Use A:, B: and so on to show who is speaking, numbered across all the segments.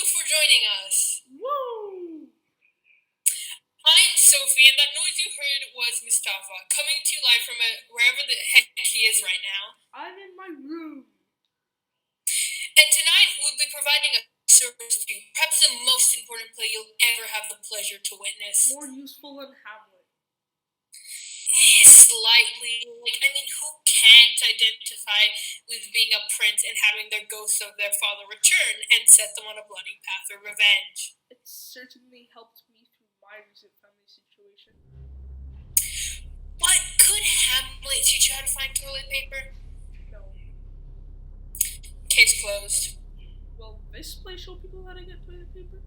A: for joining us.
B: Woo!
A: I'm Sophie, and that noise you heard was Mustafa, coming to you live from wherever the heck he is right now.
B: I'm in my room.
A: And tonight we'll be providing a service to you, perhaps the most important play you'll ever have the pleasure to witness.
B: More useful than Hamlet.
A: Slightly. Who can't identify with being a prince and having their ghosts of their father return and set them on a bloody path of revenge?
B: It certainly helped me through my recent family situation.
A: But could Hamlet teach you how to find toilet paper?
B: No.
A: Case closed.
B: Will this play show people how to get toilet paper?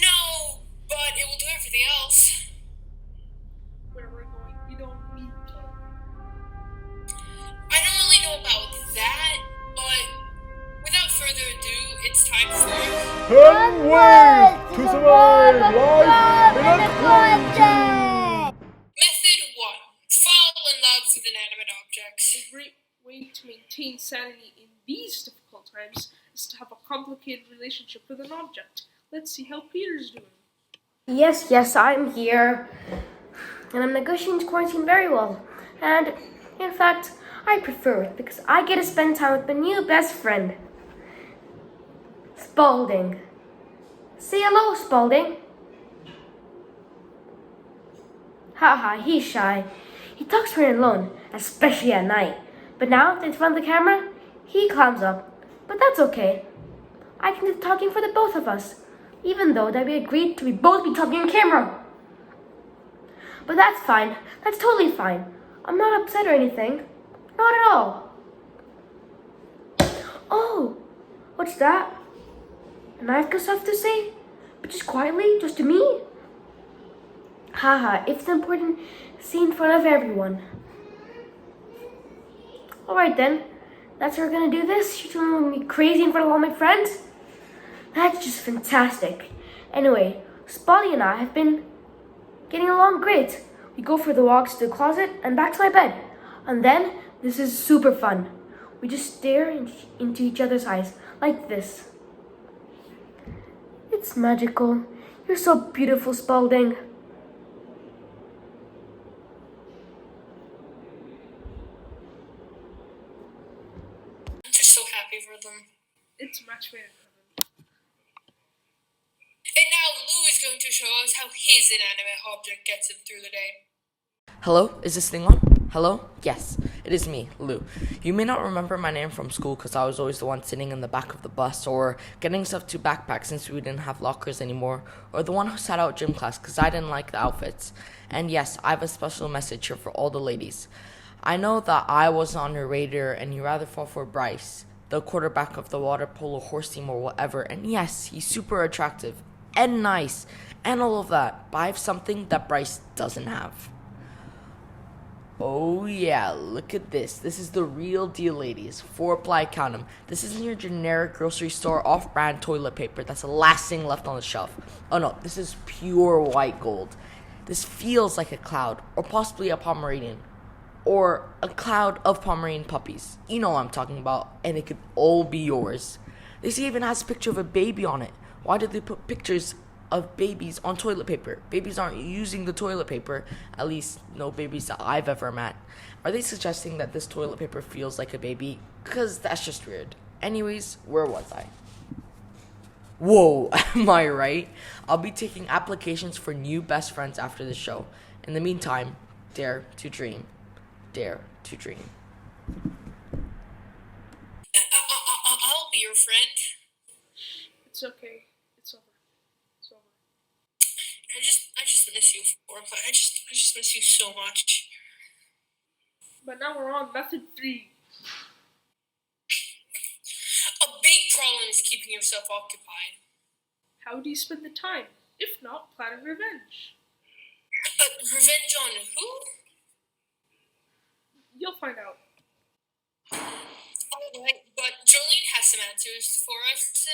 A: No, but it will do everything else.
B: Where we're going, we don't need toilet paper.
A: I don't really know about that, but without further ado, it's time for
C: 10 ways to survive life in a quarantine.
A: Method 1. Fall in love with inanimate objects.
B: A great way to maintain sanity in these difficult times is to have a complicated relationship with an object. Let's see how Peter's doing.
D: Yes, I'm here. And I'm negotiating quarantine very well. And, in fact, I prefer it because I get to spend time with my new best friend, Spalding. Say hello, Spalding. Haha, he's shy. He talks when alone, especially at night. But now that in front of the camera, he climbs up. But that's okay. I can do the talking for the both of us, even though that we agreed to both be talking on camera. But that's fine. That's totally fine. I'm not upset or anything. Not at all. Oh, what's that? A knife goes off to say? But just quietly, just to me? Haha, it's an important scene in front of everyone. Alright then, that's how we're gonna do this? You're doing me crazy in front of all my friends? That's just fantastic. Anyway, Spotty and I have been getting along great. We go for the walks to the closet and back to my bed. And then, this is super fun. We just stare into each other's eyes, like this. It's magical. You're so beautiful, Spalding.
A: I'm just so happy for them.
B: It's much better.
A: And now Lou is going to show us how his inanimate object gets him through the day.
E: Hello? Is this thing on? Hello? Yes, it is me, Lou. You may not remember my name from school because I was always the one sitting in the back of the bus or getting stuff to backpack since we didn't have lockers anymore, or the one who sat out gym class because I didn't like the outfits. And yes, I have a special message here for all the ladies. I know that I was on your radar and you rather fall for Bryce, the quarterback of the water polo horse team or whatever, and yes, he's super attractive and nice and all of that, but I have something that Bryce doesn't have. Oh yeah, look at this. This is the real deal, ladies. 4-ply, count 'em. This isn't your generic grocery store off-brand toilet paper that's the last thing left on the shelf. Oh no, this is pure white gold. This feels like a cloud, or possibly a Pomeranian, or a cloud of Pomeranian puppies. You know what I'm talking about, and it could all be yours. This even has a picture of a baby on it. Why did they put pictures of babies on toilet paper? Babies aren't using the toilet paper, at least no babies that I've ever met. Are they suggesting that this toilet paper feels like a baby? Cause that's just weird. Anyways, where was I? Whoa, am I right? I'll be taking applications for new best friends after the show. In the meantime, dare to dream. Dare to dream.
A: I'll be your friend.
B: It's okay. It's over. It's over.
A: I just miss you, but I just miss you so much.
B: But now we're on method 3.
A: A big problem is keeping yourself occupied.
B: How do you spend the time? If not, planning revenge.
A: Revenge on who?
B: You'll find out.
A: Alright, but Jolene has some answers for us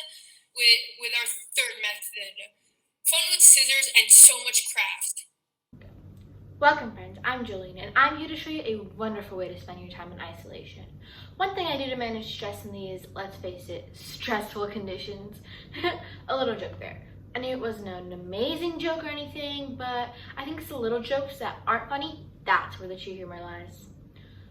A: with our third method. Fun with scissors and so much craft.
F: Welcome friends, I'm Jolene and I'm here to show you a wonderful way to spend your time in isolation. One thing I do to manage stress in these, let's face it, stressful conditions, a little joke there. I knew it wasn't an amazing joke or anything, but I think it's the little jokes that aren't funny, that's where the true humor lies.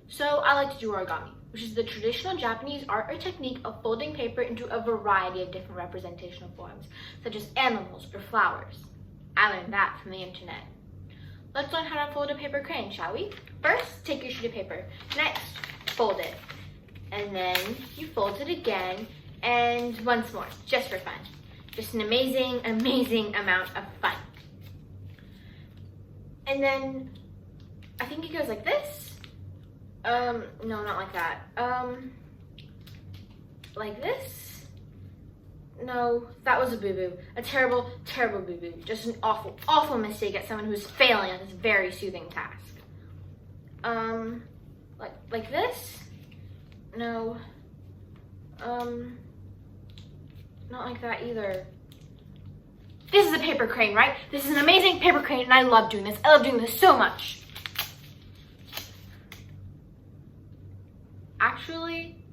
F: So I like to do origami, which is the traditional Japanese art or technique of folding paper into a variety of different representational forms, such as animals or flowers. I learned that from the internet. Let's learn how to fold a paper crane, shall we? First, take your sheet of paper. Next, fold it. And then you fold it again, and once more, just for fun. Just an amazing, amazing amount of fun. And then, I think it goes like this. No, not like that. Like this? No, that was a boo-boo. A terrible, terrible boo-boo. Just an awful, awful mistake at someone who's failing at this very soothing task. Like this? No. Not like that either. This is a paper crane, right? This is an amazing paper crane, and I love doing this. I love doing this so much. Actually,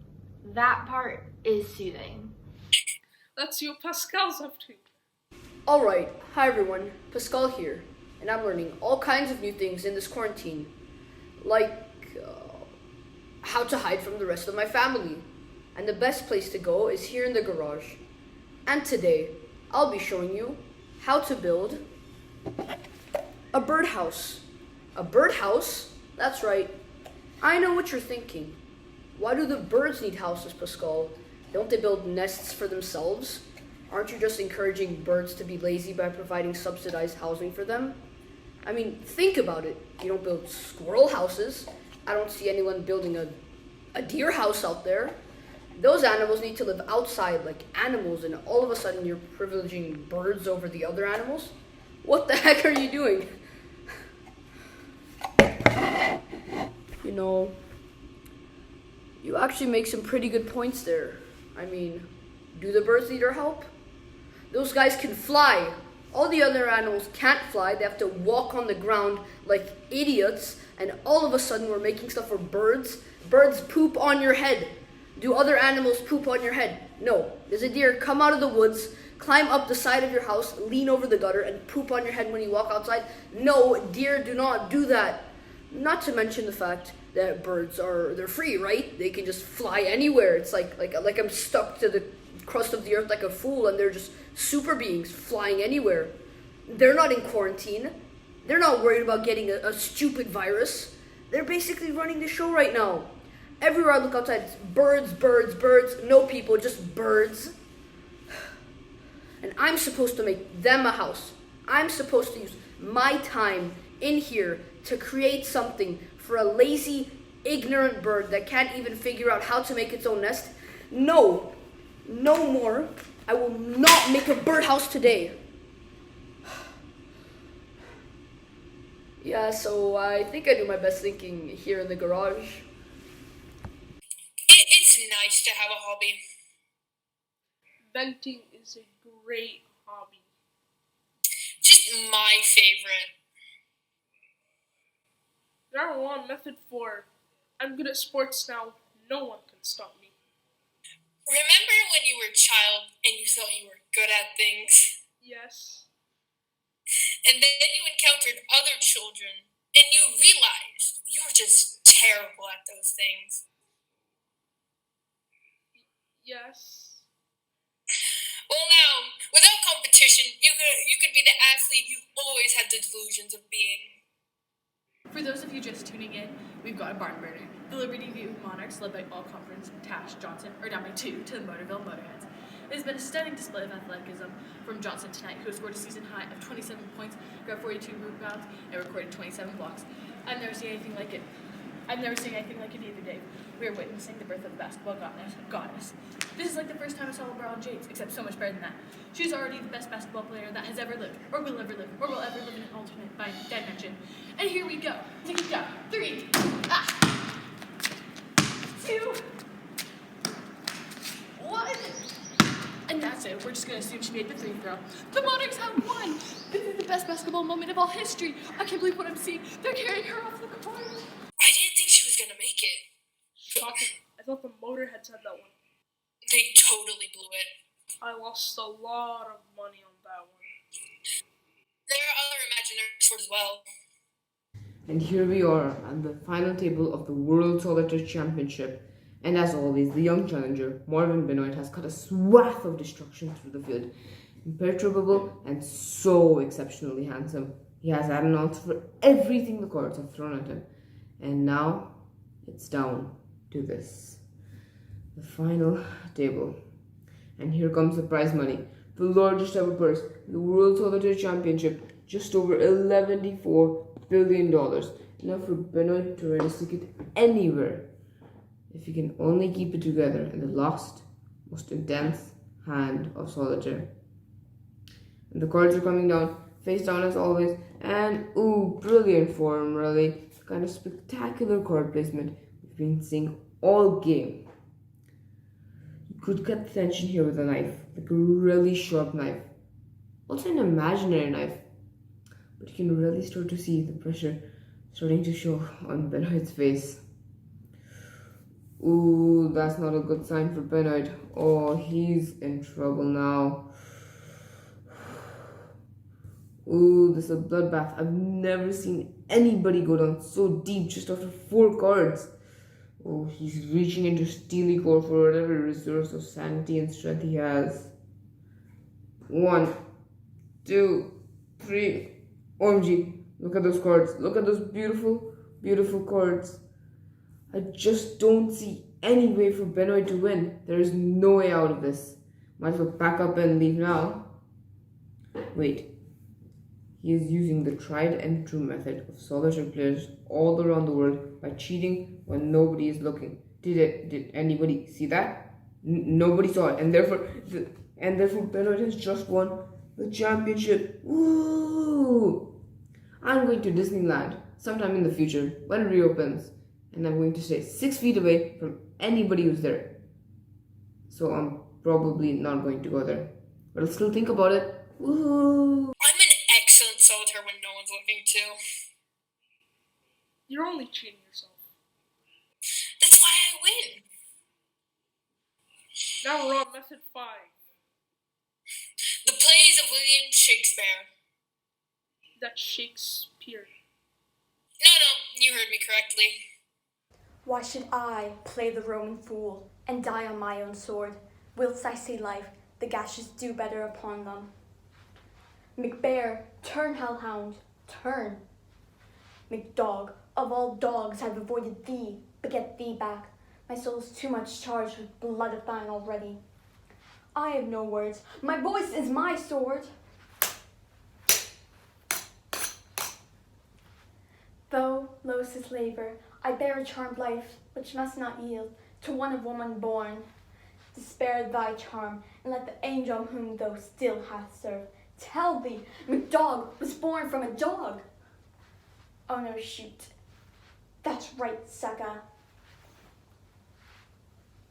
F: that part is soothing.
B: Let's see what Pascal's up to.
G: Alright, hi everyone, Pascal here, and I'm learning all kinds of new things in this quarantine, like how to hide from the rest of my family. And the best place to go is here in the garage. And today, I'll be showing you how to build a birdhouse. A birdhouse? That's right. I know what you're thinking. Why do the birds need houses, Pascal? Don't they build nests for themselves? Aren't you just encouraging birds to be lazy by providing subsidized housing for them? I mean, think about it. You don't build squirrel houses. I don't see anyone building a deer house out there. Those animals need to live outside like animals, and all of a sudden you're privileging birds over the other animals? What the heck are you doing? You know, you actually make some pretty good points there. I mean, do the birds need our help? Those guys can fly. All the other animals can't fly. They have to walk on the ground like idiots, and all of a sudden we're making stuff for birds. Birds poop on your head. Do other animals poop on your head? No. Does a deer come out of the woods, climb up the side of your house, lean over the gutter, and poop on your head when you walk outside? No, deer do not do that. Not to mention the fact that they're free, right? They can just fly anywhere. It's like I'm stuck to the crust of the earth like a fool, and they're just super beings flying anywhere. They're not in quarantine. They're not worried about getting a stupid virus. They're basically running the show right now. Everywhere I look outside, it's birds, birds, birds, no people, just birds. And I'm supposed to make them a house. I'm supposed to use my time in here to create something for a lazy, ignorant bird that can't even figure out how to make its own nest. No, no more. I will not make a birdhouse today. Yeah, so I think I do my best thinking here in the garage.
A: It's nice to have a hobby.
B: Venting is a great hobby.
A: Just my favorite.
B: Number one, method 4. I'm good at sports now. No one can stop me.
A: Remember when you were a child and you thought you were good at things?
B: Yes.
A: And then you encountered other children and you realized you were just terrible at those things.
B: Yes.
A: Well, now, without competition, you could be the athlete you always had the delusions of being.
H: For those of you just tuning in, we've got a barn burner. The Liberty View Monarchs, led by all-conference Tash Johnson, are down by 2 to the Motorville Motorheads. It has been a stunning display of athleticism from Johnson tonight, who scored a season high of 27 points, grabbed 42 rebounds, and recorded 27 blocks. I've never seen anything like it. Either, Dave. We are witnessing the birth of the basketball goddess. This is like the first time I saw LeBron James, except so much better than that. She's already the best basketball player that has ever lived, or will ever live, or will ever live in an alternate dimension. And here we go. Take it down. 3, 2, 1. And that's it. we're just gonna assume she made the free throw. The Monarchs have won! This is the best basketball moment of all history. I can't believe what I'm seeing. They're carrying her off the court.
A: I didn't think she was gonna make it.
B: Shocking. I thought the Motorheads had that one.
A: They totally blew it.
B: I lost a lot of money on that one.
A: There are other imaginary sports as well.
I: And here we are at the final table of the World Solitaire Championship. And as always, the young challenger, Marvin Benoit, has cut a swath of destruction through the field. Imperturbable and so exceptionally handsome. He has had an answer for everything the cards have thrown at him. And now, it's down to this. The final table. And here comes the prize money. The largest ever purse. The World Solitaire Championship. Just over $11.4 billion. Enough for Benoit to try to stick it anywhere. If he can only keep it together in the last, most intense hand of solitaire. And the cards are coming down, face down as always, and ooh, brilliant form, really. Kind of spectacular card placement we've been seeing all game. You could cut the tension here with a knife, like a really sharp knife. Also an imaginary knife. But you can really start to see the pressure starting to show on Benoit's face. Ooh, that's not a good sign for Benoit. Oh, he's in trouble now. Ooh, this is a bloodbath. I've never seen anybody go down so deep just after 4 cards. Oh, he's reaching into Steely Core for whatever resource of sanity and strength he has. 1, 2, 3. OMG, look at those cards. Look at those beautiful, beautiful cards. I just don't see any way for Benoit to win. There is no way out of this. Might as well pack up and leave now. Wait. He is using the tried and true method of solitaire players all around the world by cheating when nobody is looking. Did anybody see that? Nobody saw it, and therefore Benoit has just won the championship. Woo! I'm going to Disneyland sometime in the future when it reopens. And I'm going to stay 6 feet away from anybody who's there. So I'm probably not going to go there. But I'll still think about it. Woohoo!
A: I'm an excellent solitaire when no one's looking too.
B: You're only cheating yourself.
A: That's why I win.
B: Now we're on method 5.
A: The plays of William Shakespeare.
B: That's Shakespeare.
A: No, you heard me correctly.
J: Why should I play the Roman fool and die on my own sword, whilst I see life, the gashes do better upon them? McBear, turn, hellhound, turn. McDog, of all dogs I've avoided thee, but get thee back. My soul's too much charged with blood of thine already. I have no words, my voice is my sword. Though low is labour, I bear a charmed life, which must not yield to one of woman born. Despair thy charm, and let the angel whom thou still hast served tell thee, McDog was born from a dog. Oh no, shoot. That's right, sucker.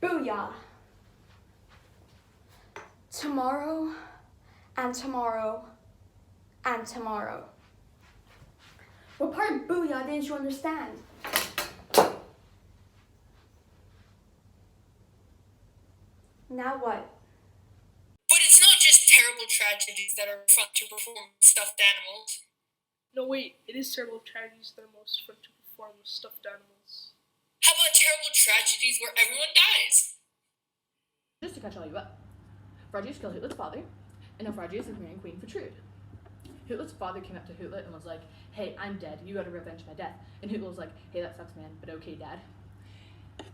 J: Booyah! Tomorrow, and tomorrow, and tomorrow. What part of booyah didn't you understand? Now what?
A: But it's not just terrible tragedies that are fun to perform with stuffed animals.
B: No, wait. It is terrible tragedies that are most fun to perform with stuffed animals.
A: How about terrible tragedies where everyone dies?
H: Just to catch all you up, Fragius killed Hootlet's father, and now Fragius is marrying Queen Fatrude. Hootlet's father came up to Hootlet and was like, hey, I'm dead, you gotta revenge my death. And Hootlet was like, hey, that sucks, man, but okay, dad.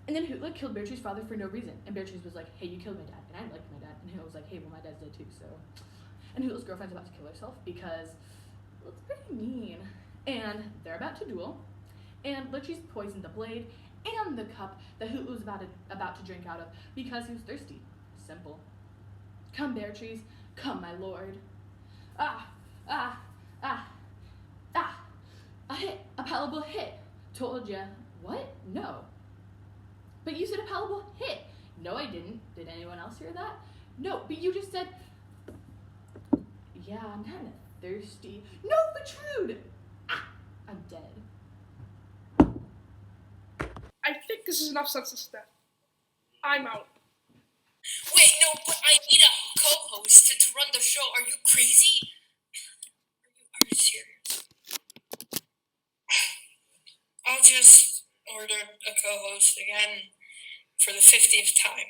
H: And then Hootlet killed Beatrice's father for no reason, and Beatrice was like, hey, you killed my dad, and I liked my dad. And Hootlet was like, hey, well, my dad's dead too, so. And Hootlet's girlfriend's about to kill herself because it's pretty mean. And they're about to duel, and Litchie's poisoned the blade and the cup that Hootlet was about to drink out of because he was thirsty. Simple. Come, Beatrice, come, my lord. Ah, ah, ah, ah. A hit, a palatable hit. Told ya. What? No. But you said a palatable hit. No, I didn't. Did anyone else hear that? No, but you just said, yeah, I'm kind of thirsty. No, protrude! Ah, I'm dead.
B: I think this is enough census stuff. I'm out.
A: Wait, no, but I need a co-host to run the show. Are you crazy? Are you serious? I'll just order a co-host again for the 50th time.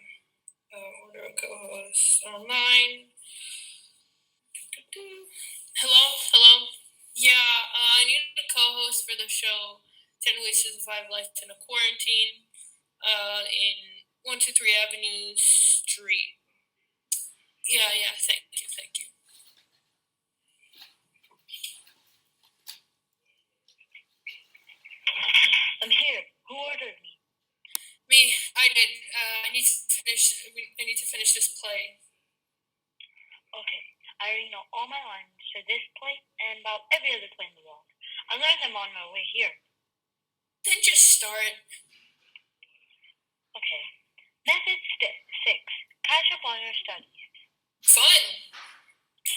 A: Order a co-host online. Hello? Yeah, I need a co-host for the show 10 Ways to Survive Life in a Quarantine in 123 Avenue Street. Yeah, thank you.
K: I'm here. Who ordered me?
A: Me, I did. I need to finish this play.
K: Okay, I already know all my lines for this play and about every other play in the world. I learned them on my way here.
A: Then just start.
K: Okay. Method 6. Catch up on your studies.
A: Fun.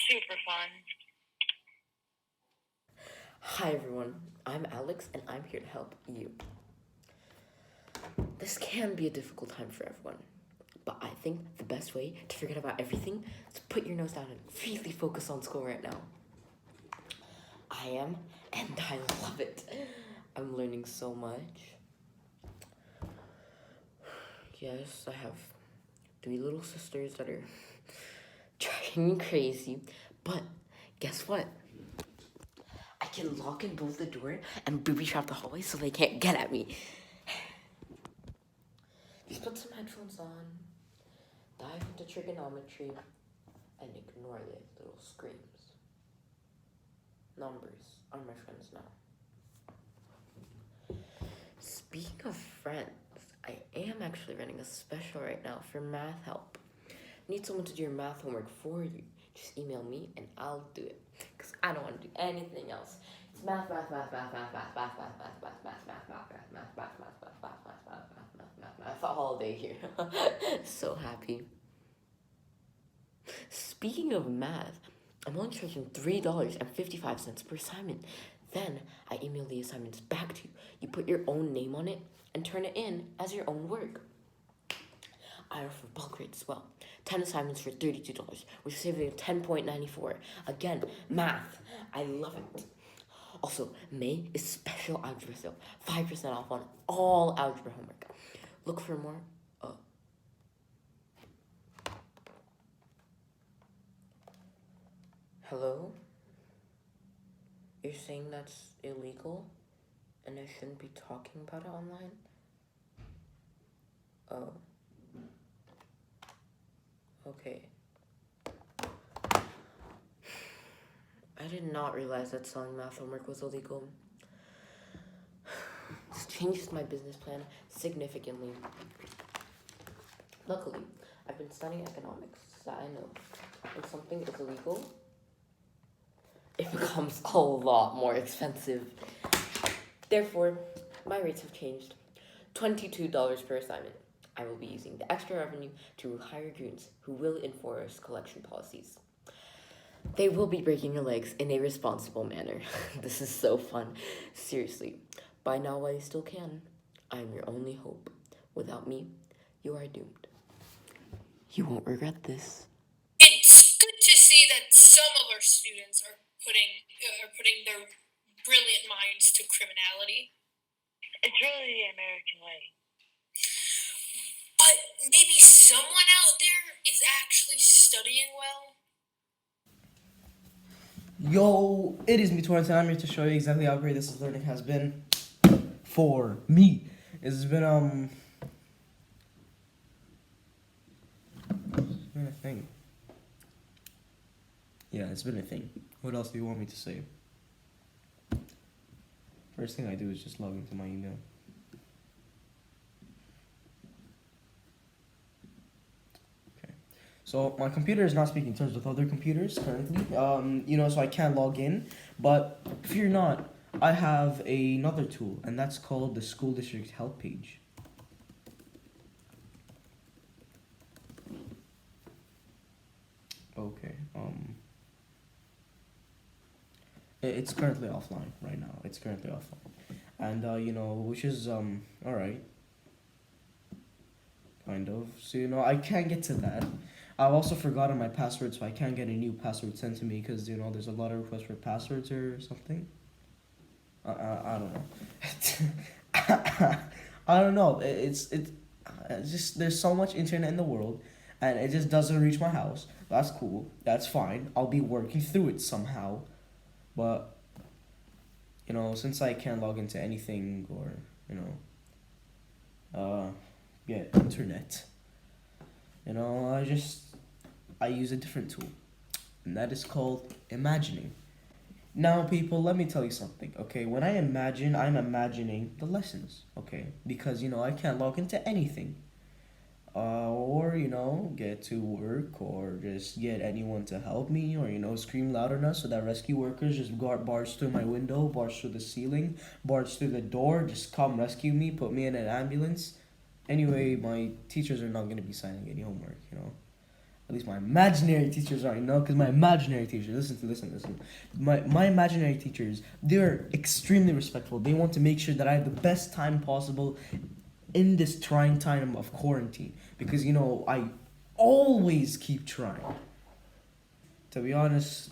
K: Super fun.
E: Hi everyone, I'm Alex and I'm here to help you. This can be a difficult time for everyone, but I think the best way to forget about everything is to put your nose down and really focus on school right now. I am, and I love it. I'm learning so much. Yes, I have 3 little sisters that are driving me crazy, but guess what? I can lock and bolt the door and booby trap the hallway so they can't get at me. Just put some headphones on, dive into trigonometry, and ignore the little screams. Numbers are my friends now. Speaking of friends, I am actually running a special right now for math help. Need someone to do your math homework for you. Just email me and I'll do it. Because I don't want to do anything else. It's math all day here. So happy. Speaking of math, I'm only charging $3.55 per assignment. Then I email the assignments back to you. You put your own name on it and turn it in as your own work. I offer bulk rates as well. 10 assignments for $32, which is saving $10.94. Again, math. I love it. Also, May is special algebra sale. 5% off on all algebra homework. Look for more. Hello? You're saying that's illegal? And I shouldn't be talking about it online? Oh. Okay. I did not realize that selling math homework was illegal. This changes my business plan significantly. Luckily, I've been studying economics, so I know when something is illegal, it becomes a lot more expensive. Therefore, my rates have changed. $22 per assignment. I will be using the extra revenue to hire goons who will enforce collection policies. They will be breaking your legs in a responsible manner. This is so fun. Seriously, buy now while you still can. I am your only hope. Without me, you are doomed. You won't regret this.
A: It's good to see that some of our students are putting their brilliant minds to criminality.
K: It's really the American way.
A: But maybe someone out there is actually studying well.
L: Yo, it is me, Torrance, and I'm here to show you exactly how great this learning has been for me. It's been a thing. Yeah, it's been a thing. What else do you want me to say? First thing I do is just log into my email. Okay. So my computer is not speaking terms with other computers currently. So I can't log in. But fear not, I have another tool, and that's called the school district help page. Okay. It's currently offline right now. It's currently offline, and which is all right, kind of. So I can't get to that. I've also forgotten my password, so I can't get a new password sent to me because there's a lot of requests for passwords or something. I don't know. I don't know. It's just there's so much internet in the world, and it just doesn't reach my house. That's cool. That's fine. I'll be working through it somehow, but since I can't log into anything or yeah, internet. I use a different tool, and that is called imagining. Now, people, let me tell you something, okay? When I imagine, I'm imagining the lessons, okay? Because, I can't log into anything. Or, get to work, or just get anyone to help me, or, scream loud enough so that rescue workers just barge through my window, barge through the ceiling, barge through the door, just come rescue me, put me in an ambulance. Anyway, my teachers are not going to be signing any homework, At least my imaginary teachers are, because my imaginary teachers, listen. My imaginary teachers, they're extremely respectful. They want to make sure that I have the best time possible in this trying time of quarantine. Because, I always keep trying. To be honest,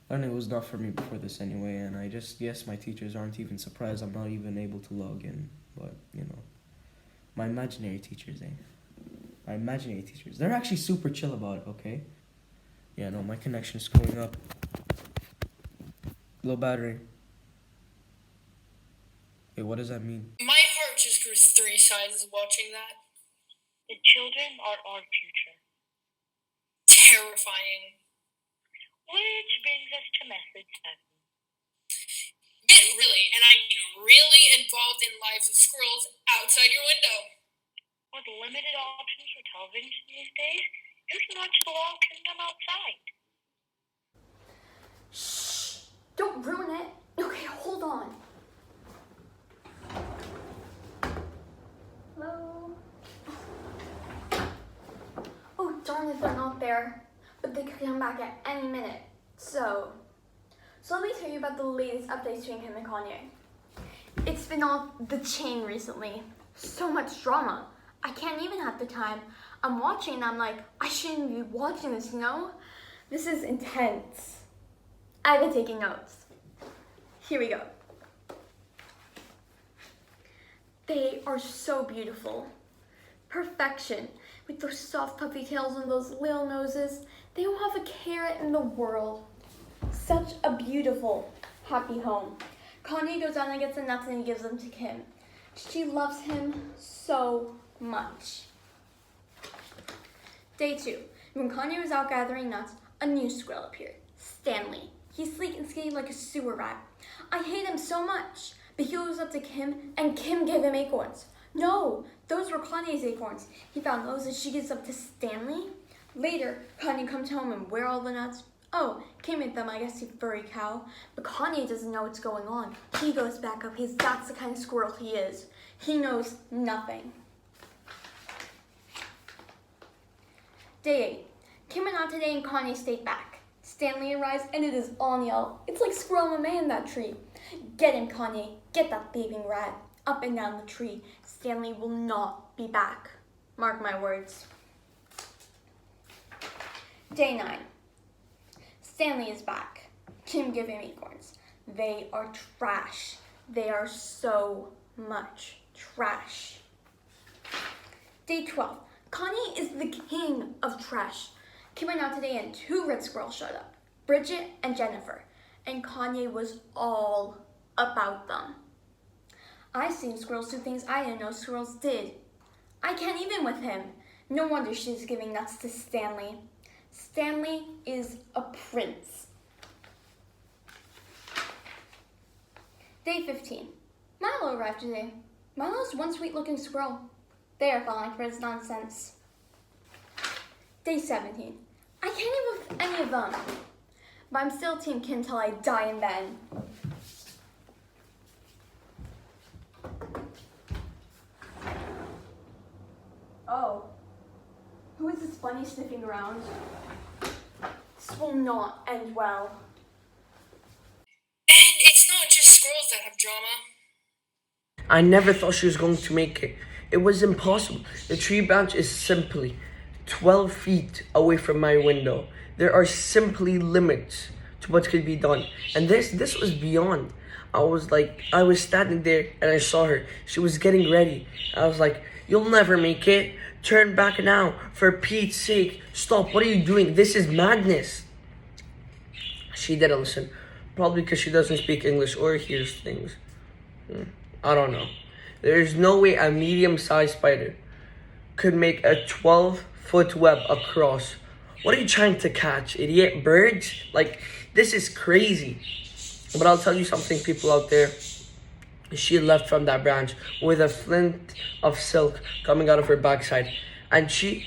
L: learning was not for me before this anyway, and I just guess my teachers aren't even surprised I'm not even able to log in. But, my imaginary teachers, My imaginary teachers. They're actually super chill about it, okay? Yeah, no, my connection's screwing up. Low battery. Wait, what does that mean?
A: My heart just grew 3 sizes watching that.
K: The children are our future.
A: Terrifying.
K: Which brings us to message 7.
A: Get really, and I mean really involved in lives of squirrels outside your window.
K: With limited options for television these days, you can watch The Wild Kingdom outside.
J: Shh! Don't ruin it. Okay, hold on. Hello? Oh, darn it, they're not there. But they could come back at any minute. So let me tell you about the latest updates between Kim and Kanye. It's been off the chain recently. So much drama. I can't even have the time. I'm watching and I'm like, I shouldn't be watching this, This is intense. I've been taking notes. Here we go. They are so beautiful. Perfection. With those soft puffy tails and those little noses. They don't have a care in the world. Such a beautiful, happy home. Kanye goes out and gets the nuts and he gives them to Kim. She loves him so much. Day 2. When Kanye was out gathering nuts, a new squirrel appeared. Stanley. He's sleek and skinny like a sewer rat. I hate him so much. But he goes up to Kim, and Kim gave him acorns. No, those were Kanye's acorns. He found those, and she gives up to Stanley. Later, Kanye comes home and where are all the nuts? Oh, Kim ate them, I guess, you furry cow. But Kanye doesn't know what's going on. He goes back up. That's the kind of squirrel he is. He knows nothing. Day 8. Kim went out today and Kanye stayed back. Stanley arrives and it is all yellow. It's like Squirrel Mame in that tree. Get him, Kanye. Get that thieving rat. Up and down the tree. Stanley will not be back. Mark my words. Day 9. Stanley is back. Kim gave him acorns. They are trash. They are so much trash. Day 12. Kanye is the king of trash. Kim went out today and 2 red squirrels showed up. Bridget and Jennifer. And Kanye was all about them. I seen squirrels do things I didn't know squirrels did. I can't even with him. No wonder she's giving nuts to Stanley. Stanley is a prince. Day 15. Milo arrived today. Milo's one sweet-looking squirrel. They are falling for his nonsense. Day 17. I can't even with any of them. But I'm still Team Kim till I die in bed. Oh. Who is this bunny sniffing around? This will not end well.
A: And it's not just squirrels that have drama.
E: I never thought she was going to make it. It was impossible. The tree branch is simply 12 feet away from my window. There are simply limits to what could be done. And this was beyond. I was standing there and I saw her. She was getting ready. I was like, you'll never make it. Turn back now. For Pete's sake. Stop. What are you doing? This is madness. She didn't listen. Probably because she doesn't speak English or hears things. I don't know. There's no way a medium-sized spider could make a 12-foot web across. What are you trying to catch, idiot? Birds? Like, this is crazy. But I'll tell you something, people out there. She left from that branch with a flint of silk coming out of her backside. And she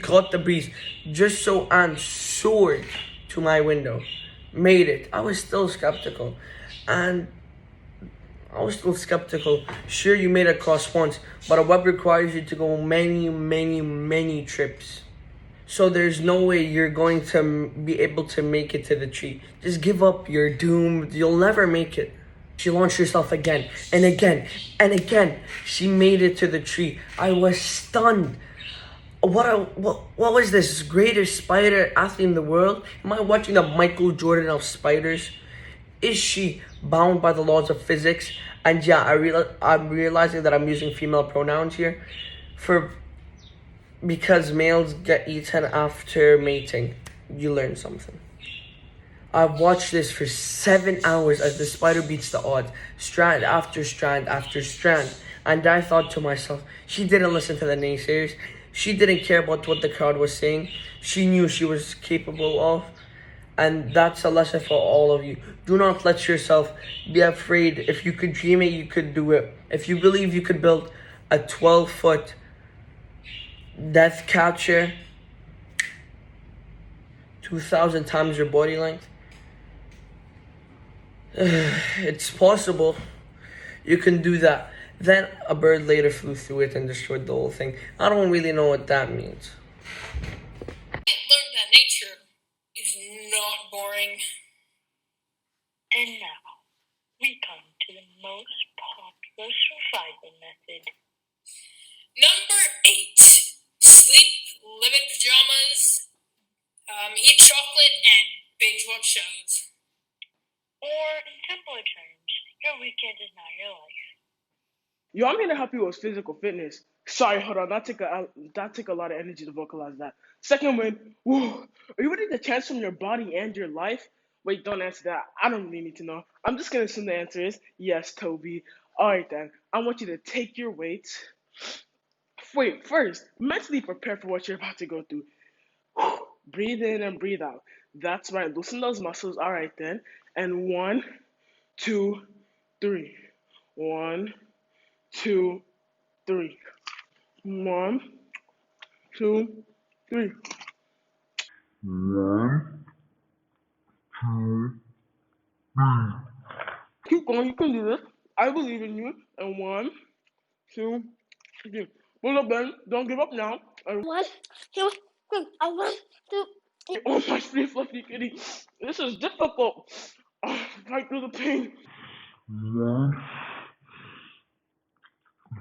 E: caught the breeze just so and soared to my window. Made it. I was still skeptical. Sure, you made it across once, but a web requires you to go many, many, many trips. So there's no way you're going to be able to make it to the tree. Just give up. You're doomed. You'll never make it. She launched herself again and again and again. She made it to the tree. I was stunned. What was this? Greatest spider athlete in the world? Am I watching the Michael Jordan of spiders? Is she bound by the laws of physics? And yeah, I'm realizing that I'm using female pronouns here because males get eaten after mating. You learn something. I've watched this for 7 hours as the spider beats the odds, strand after strand after strand. And I thought to myself, she didn't listen to the naysayers. She didn't care about what the crowd was saying. She knew she was capable of. And that's a lesson for all of you. Do not let yourself be afraid. If you could dream it, you could do it. If you believe you could build a 12-foot death catcher 2,000 times your body length, it's possible. You can do that. Then a bird later flew through it and destroyed the whole thing. I don't really know what that means.
A: Learn that nature is not boring.
K: And now, we come to the most popular survival method.
A: Number 8. Sleep, live in pajamas, eat chocolate, and binge watch shows.
K: Or, in simpler terms, your weekend is not your life.
M: Yo, I'm here to help you with physical fitness. Sorry, hold on. That take a lot of energy to vocalize that. Second one, woo, are you ready to transform your body and your life? Wait, don't answer that. I don't really need to know. I'm just gonna assume the answer is yes, Toby. All right then. I want you to take your weights. Wait, first, mentally prepare for what you're about to go through. Breathe in and breathe out. That's right. Loosen those muscles. All right then. And 1, 2, 3. 1, 2, 3. 1, 2, 3. 1, 2, 3. Keep going. You can do this. I believe in you. And 1, 2, 3. Pull up, Ben. Don't give up now. And
C: 1, 2, 3. I want to.
M: oh my sweet fluffy kitty. This is difficult. Fight through the pain. 1,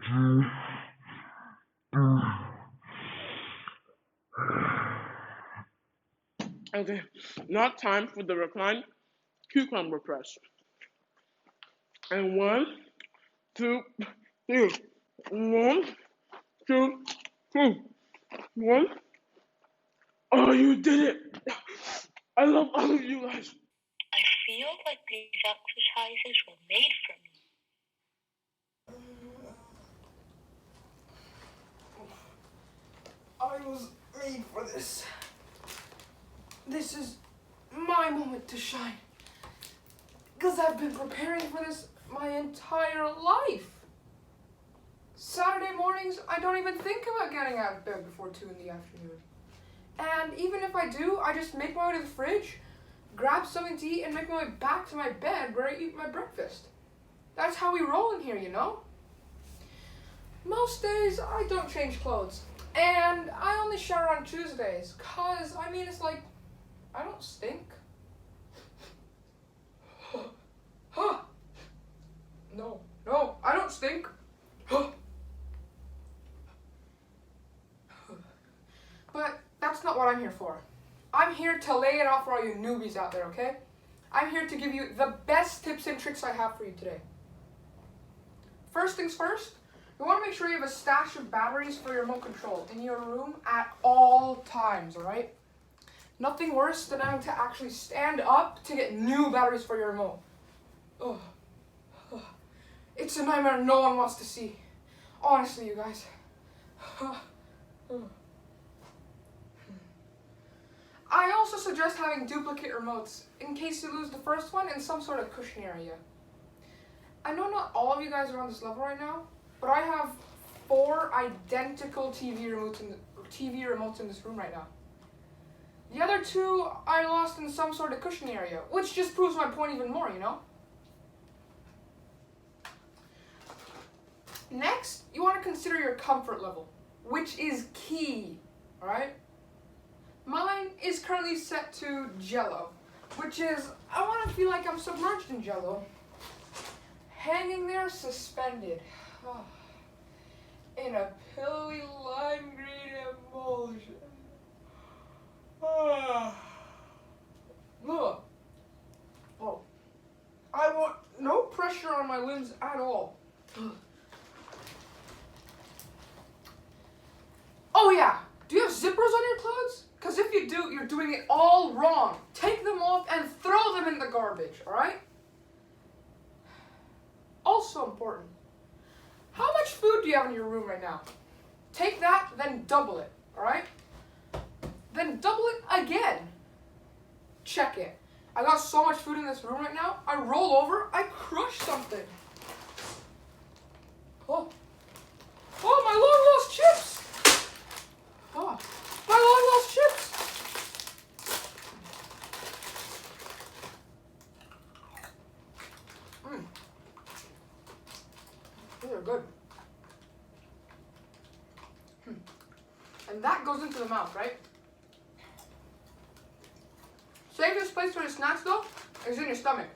M: 2, 3. Okay, now time for the reclined cucumber press. And 1, 2, 3. 1, 2, 3. 1. Oh, you did it! I love all of you guys.
K: I feel like these exercises were made for me.
B: I was made for this. This is my moment to shine. Because I've been preparing for this my entire life. Saturday mornings, I don't even think about getting out of bed before 2 in the afternoon. And even if I do, I just make my way to the fridge, grab something to eat, and make my way back to my bed where I eat my breakfast. That's how we roll in here, you know? Most days, I don't change clothes. And I only shower on Tuesdays, cause, I mean, it's like I don't stink. Huh. No, I don't stink. But that's not what I'm here for. I'm here to lay it out for all you newbies out there, okay? I'm here to give you the best tips and tricks I have for you today. First things first, you want to make sure you have a stash of batteries for your remote control in your room at all times, alright? Nothing worse than having to actually stand up to get new batteries for your remote. Ugh. Ugh. It's a nightmare no one wants to see. Honestly, you guys. I also suggest having duplicate remotes in case you lose the first one in some sort of cushion area. I know not all of you guys are on this level right now, but I have 4 identical TV remotes in this room right now. The other 2 I lost in some sort of cushion area, which just proves my point even more, you know? Next, you want to consider your comfort level, which is key, alright? Mine is currently set to Jello, which is, I want to feel like I'm submerged in Jello. Hanging there suspended in a pillowy lime green emulsion. Look. Oh. I want no pressure on my limbs at all. Oh yeah, do you have zippers on your clothes? Because if you do, you're doing it all wrong. Take them off and throw them in the garbage, alright? Also important, how much food do you have in your room right now? Take that, then double it, alright? Then double it again. Check it. I got so much food in this room right now, I roll over, I crush something. Oh, my long lost chips! Oh, my long lost chips! These are good. And that goes into the mouth, right? Save this place for the snacks though. It's in your stomach.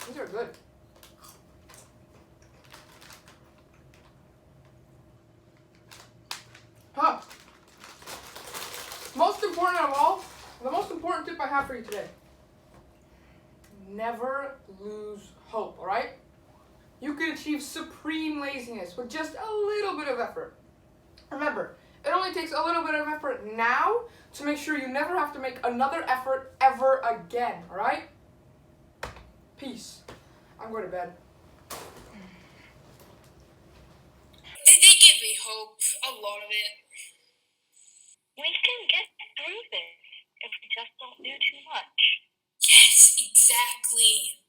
B: These are good. Huh. Most important of all, the most important tip I have for you today. Never lose hope, alright? You can achieve supreme laziness with just a little bit of effort. Remember, it only takes a little bit of effort now to make sure you never have to make another effort ever again, alright? Peace. I'm going to bed.
A: They give me hope, a lot of it.
K: We can get through this if we just don't do too much.
A: Yes, exactly.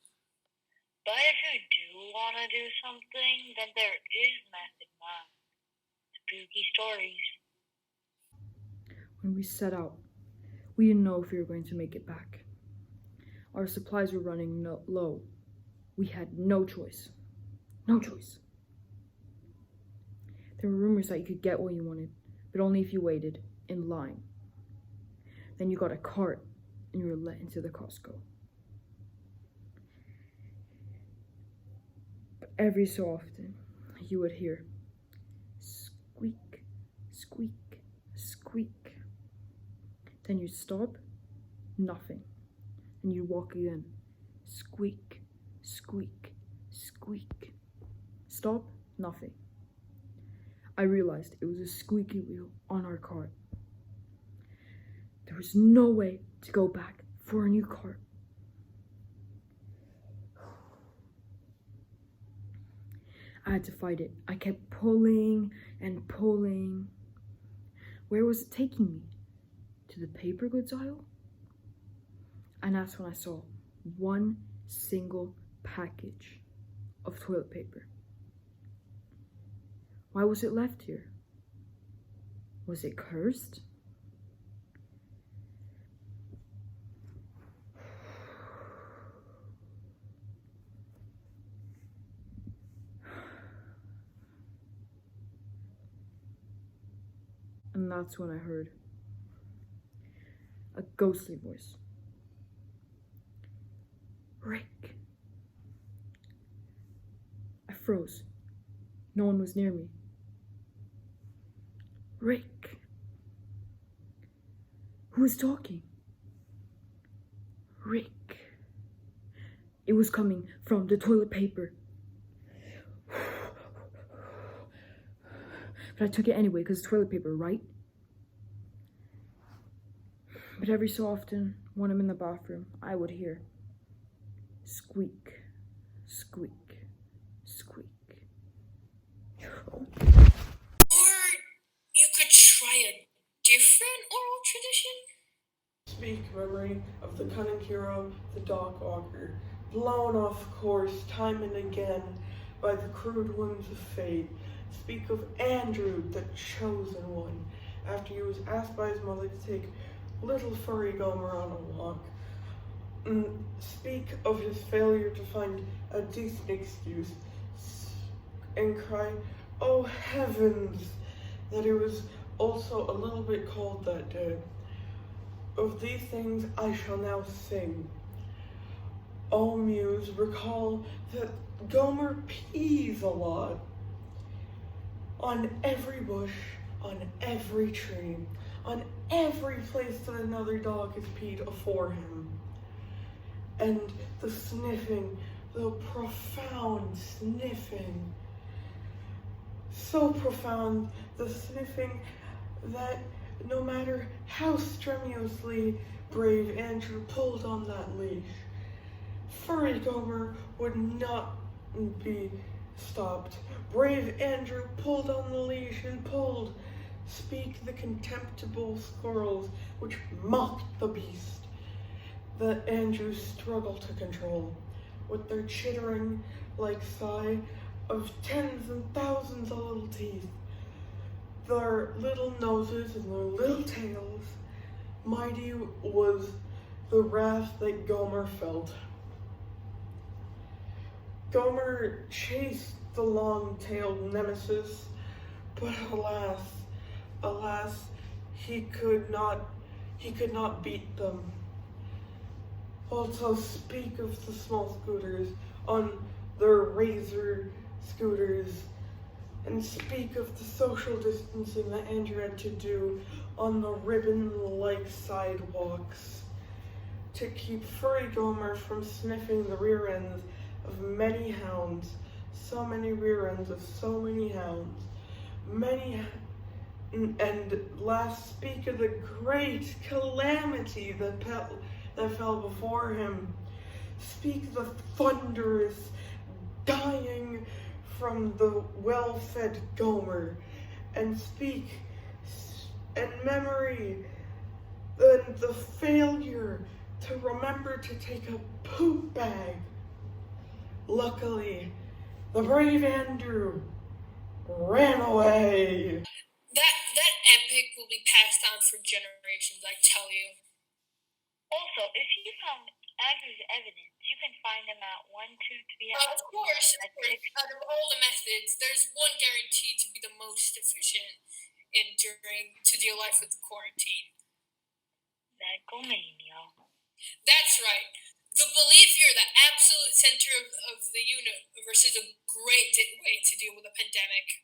K: But if you do want to do something, then there is method none. Spooky stories.
G: When we set out, we didn't know if we were going to make it back. Our supplies were running low. We had no choice. No choice. There were rumors that you could get what you wanted, but only if you waited in line. Then you got a cart and you were let into the Costco. But every so often, you would hear squeak, squeak, squeak. Then you'd stop, nothing. And you'd walk again. Squeak, squeak, squeak. Stop, nothing. I realized it was a squeaky wheel on our cart. There was no way to go back for a new cart. I had to fight it. I kept pulling and pulling. Where was it taking me? To the paper goods aisle? And that's when I saw one single package of toilet paper. Why was it left here? Was it cursed? And that's when I heard. a ghostly voice. Rick. I froze. No one was near me. Rick. Who was talking? Rick. It was coming from the toilet paper. But I took it anyway because it's toilet paper, right? But every so often, when I'm in the bathroom, I would hear squeak, squeak, squeak.
A: Or you could try a different oral tradition?
B: Speak memory of the cunning hero, the dog walker, blown off course time and again by the crude winds of fate. Speak of Andrew, the chosen one, after he was asked by his mother to take little furry Gomer on a walk. Speak of his failure to find a decent excuse and cry, oh heavens, that it was also a little bit cold that day. Of these things I shall now sing. O muse, recall that Gomer pees a lot. On every bush, on every tree, on every place that another dog has peed afore him. And the sniffing, the profound sniffing, so profound, the sniffing that no matter how strenuously brave Andrew pulled on that leash, furry Gomer would not be stopped. Brave Andrew pulled on the leash and pulled. Speak the contemptible squirrels which mocked the beast that Andrew struggled to control, with their chittering like sigh of tens and thousands of little teeth, their little noses and their little tails. Mighty was the wrath that Gomer felt. Gomer chased the long-tailed nemesis, but alas, alas, he could not beat them. Also speak of the small scooters on their razor scooters, and speak of the social distancing that Andrew had to do on the ribbon-like sidewalks to keep furry Gomer from sniffing the rear ends of many hounds, so many rear ends of so many hounds, and last speak of the great calamity that fell before him. Speak the thunderous dying from the well-fed Gomer, and speak in memory the failure to remember to take a poop bag. Luckily, the brave Andrew ran away.
A: That epic will be passed on for generations, I tell you.
K: Also, if you found Andrew's evidence, you can find him at 123.
A: Of course. Out of all the methods, there's one guaranteed to be the most efficient to deal life with the quarantine.
K: Megomania.
A: That's right. The belief you're the absolute center of the universe is a great way to deal with a pandemic.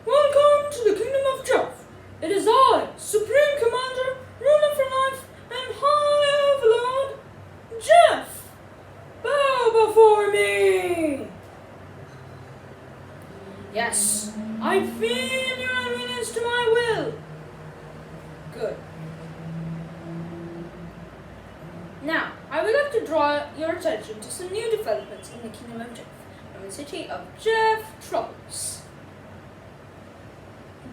G: Welcome to the kingdom of Jeff. It is I, Supreme Commander, ruler for life, and High Overlord, Jeff. Bow before me. Yes, I feel your obedience to my will. Good. Now, I would like to draw your attention to some new developments in the kingdom of Jeff, from the city of Jeff Troubles.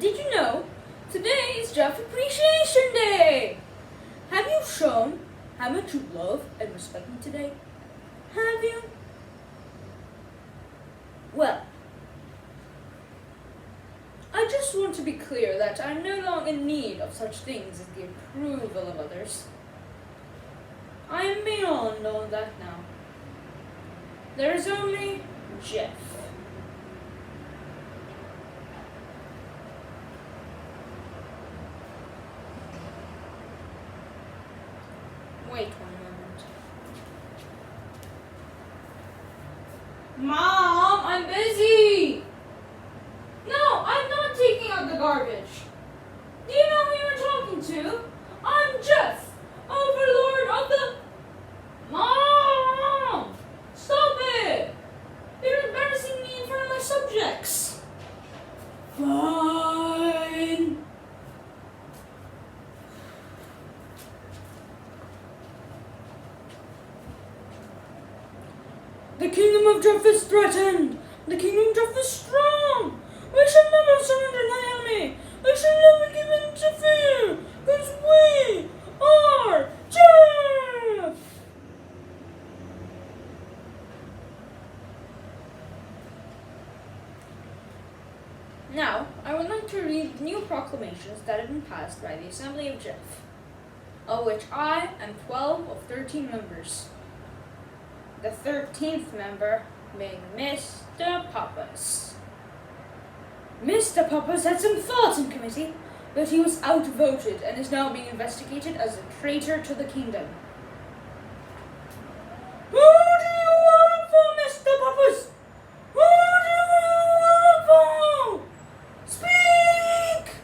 G: Did you know today is Jeff Appreciation Day? Have you shown how much you love and respect me today? Have you? Well, I just want to be clear that I'm no longer in need of such things as the approval of others. I am beyond all that now. There is only Jeff. Mom, I'm busy. No, I'm not taking out the garbage. Do you know who you're talking to? I'm Jeff, overlord of the... Mom! Stop it! You're embarrassing me in front of my subjects. Fine. The kingdom of Jeff is threatened. The kingdom of Jeff is strong. We should never surrender to the enemy. We should never give in to fear. Because we are Jeff. Now, I would like to read the new proclamations that have been passed by the Assembly of Jeff, of which I am 12 of 13 members. The 13th member being Mr. Pappas. Mr. Pappas had some thoughts in committee, but he was outvoted and is now being investigated as a traitor to the kingdom. Who do you vote for, Mr. Pappas? Who do you vote for? Speak!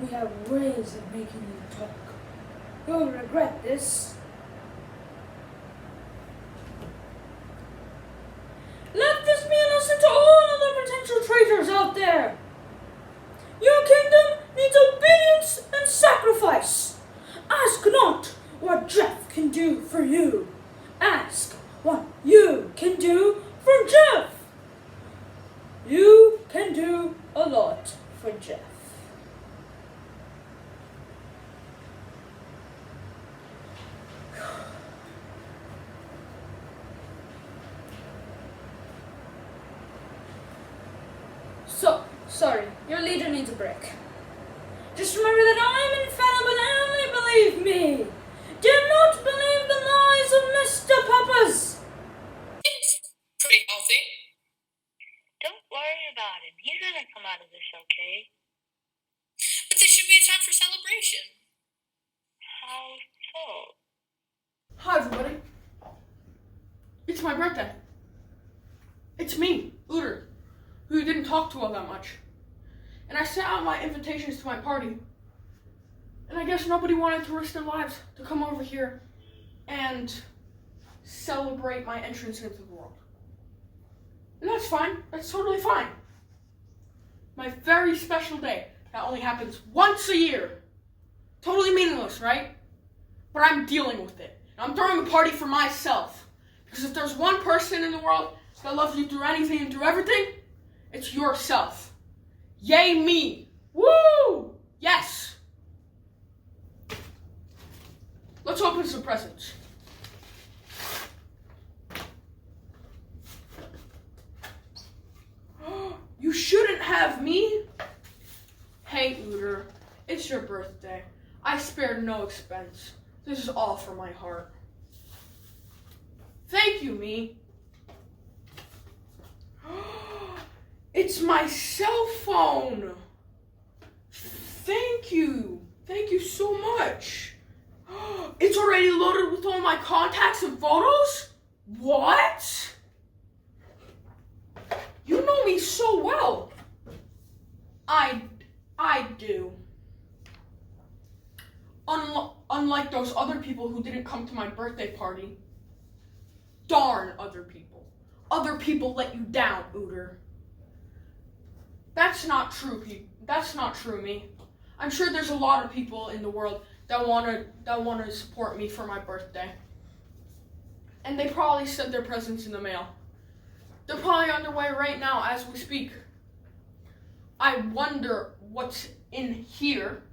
G: We have ways of making you talk. You'll regret this. Let this be a lesson to all other potential traitors out there. Your kingdom needs obedience and sacrifice. Ask not what Jeff can do for you. Ask what you can do for Jeff. You can do a lot for Jeff. Sorry, your leader needs a break. Just remember that I'm infallible and only believe me. Do not believe the lies of Mr. Pappas.
A: It's pretty healthy.
K: Don't worry about him. He's gonna come out of this okay.
A: But this should be a time for celebration.
K: How so?
B: Hi, everybody. It's my birthday. It's me, Uter, who you didn't talk to all that much. And I sent out my invitations to my party. And I guess nobody wanted to risk their lives to come over here and celebrate my entrance into the world. And that's fine. That's totally fine. My very special day that only happens once a year. Totally meaningless, right? But I'm dealing with it. And I'm throwing a party for myself. Because if there's one person in the world that loves you through anything and through everything, it's yourself. Yay me! Woo! Yes! Let's open some presents. You shouldn't have me. Hey, Uter, it's your birthday. I spared no expense. This is all for my heart. Thank you, me. It's my cell phone. Thank you. Thank you so much. It's already loaded with all my contacts and photos? What? You know me so well. I do. Unlike those other people who didn't come to my birthday party. Darn other people. Other people let you down, Uter. That's not true, That's not true, me. I'm sure there's a lot of people in the world that wanna support me for my birthday. And they probably sent their presents in the mail. They're probably on their way right now as we speak. I wonder what's in here.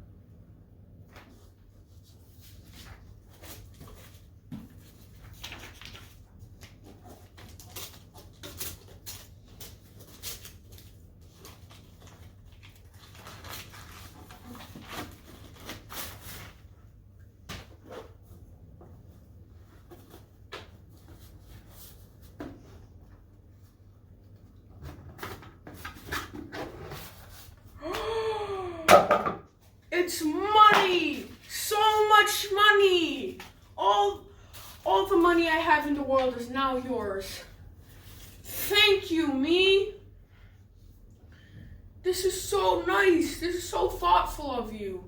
B: now yours. Thank you, me. This is so nice. This is so thoughtful of you.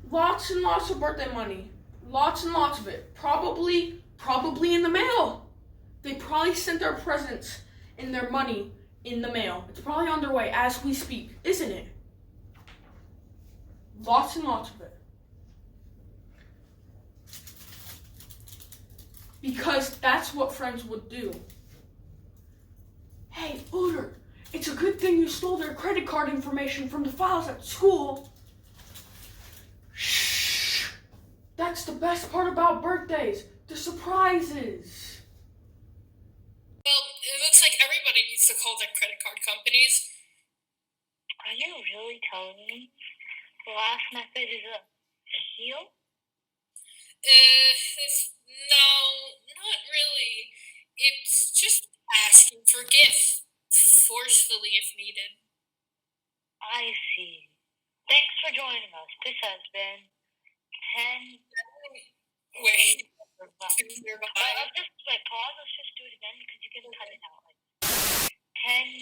B: Lots and lots of birthday money. Lots and lots of it. Probably in the mail. They probably sent their presents and their money in the mail. It's probably on their way as we speak, isn't it? Lots and lots of it. Because that's what friends would do. Hey, Uller, it's a good thing you stole their credit card information from the files at school. Shh! That's the best part about birthdays, the surprises.
A: Well, it looks like everybody needs to call their credit card companies.
K: Are you really telling me the last method is a heal?
A: No, not really. It's just asking for gifts, forcefully if needed.
K: I see. Thanks for joining us. This has been 10...
A: Wait.
K: Wait, pause. Let's just do it again because you can cut it out. Like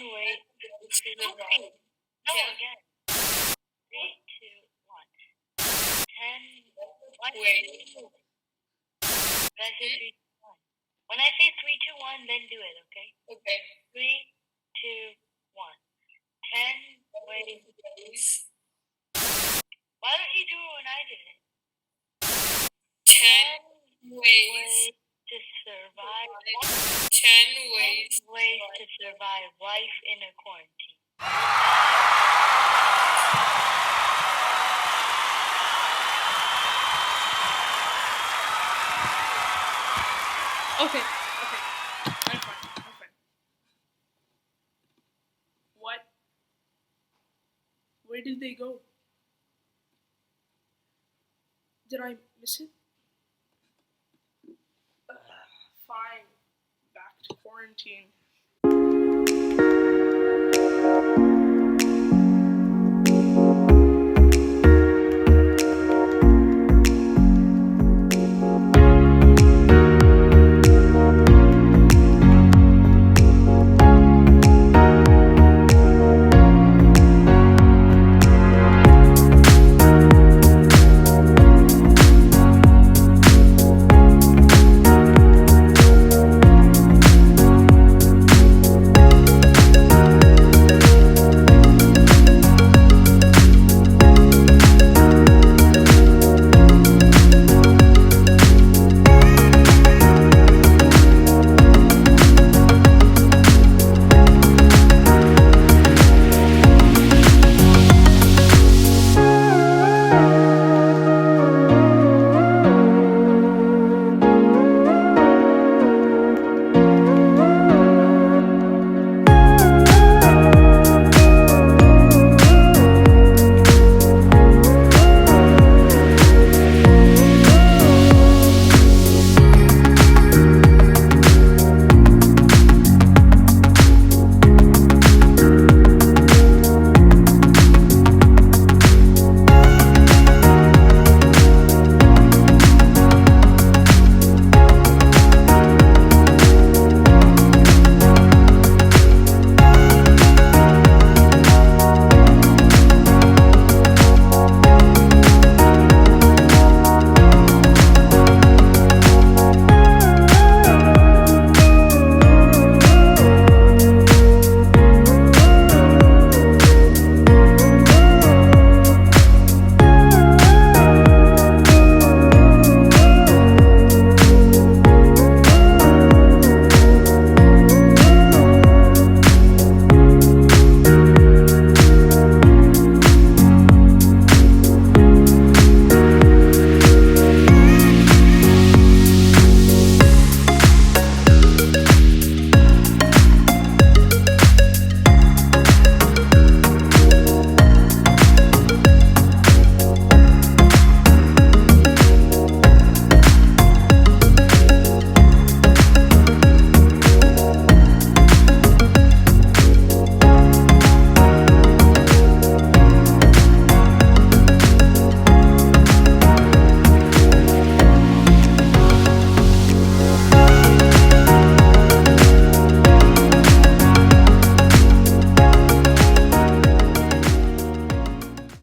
K: 10 ways to survive. No, again. 3, 2, 1. 10
A: Wait.
K: When I say 3, 2, 1. When I say 3, 2, 1, then do it, okay?
A: Okay.
K: 3, 2, 1. 10 ways. Why don't you do it when I did it?
A: 10 ways
K: to survive.
A: 10 ways.
K: 10 ways to survive life in a quarantine.
H: Okay. I'm fine. What? Where did they go? Did I miss it? Fine. Back to quarantine.